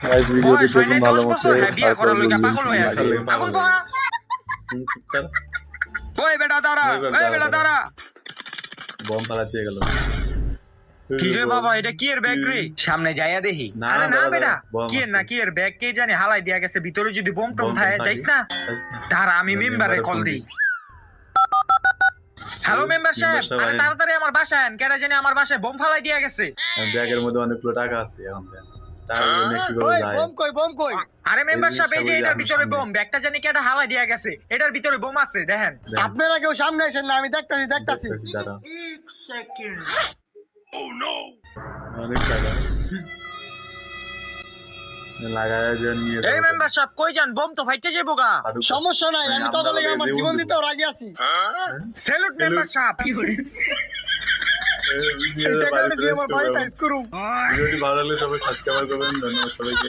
Guys ভিডিওটি বয়স হয় দেখুন নাই ভালো 10 মতো বছর, হ্যাঁ, বিয়ে তারপর করার লইগা বুঝবেন পাগল কি হয়ে লাগে। আছে। পাগল পোহা। ওই বেটা দাঁড়া, ওই বেটা দাঁড়া। বম পালাতে গেল। কি রে বাবা, এটা কি এর ব্যাগ রে? সামনে যাইয়া দেখি। না, আরে না দাঁড়া, বেটা, দাঁড়া, বম কি এর আছে। না কি এর ব্যাগ কে জানে হালাই দিয়া গেছে, ভিতরে যদি বোম টোম বম থাকে থাকে। যাইস না। দাঁড়া আমি মেম্বারে কল দিই। হ্যালো মেম্বার সাহেব, মেম্বার সাহেব আরে আইন। তাড়াতাড়ি আমার বাসায় আন, কেডা জানি আমার বাসায় বোম ফালাই দিয়া গেছে। ব্যাগের মধ্যে অনেকগুলো টাকা আছে এখন দেন। টাকাগুলো নিয়ে কিভাবে ওই যায়? বম কই আরে মেম্বার সাহেব, এই যে সামনে এটার যান, ভিতরে সামনে। বোম, ব্যাগটা জানি কেডা হালাই দিয়া গেছে, এটার ভিতরে বোম আছে দেখেন। দেন, আপনারা কেউ সামনে আসেন না, আমি দেখতাছি দেখতেছি, দাঁড়াও। অনেক টাকা লাগায় যে নিয়ে এই যাবো। মেম্বার সাহেব কই যান, বোম তো ফাইটে যাবো গা। হাঁটু পা- সমস্যা নাই, আমি আমরা তবে লেগে আমার জীবন জীবন দিব। দিতেও রাজি আছি। স্যালুট মেম্বার সাহেব। এই এই টাকাটা দিয়ে আমার বাড়িটা করুম। ভিডিওটি ভালো লাগলে সবাই সাবস্ক্রাইব করবেন। ধন্যবাদ সবাইকে।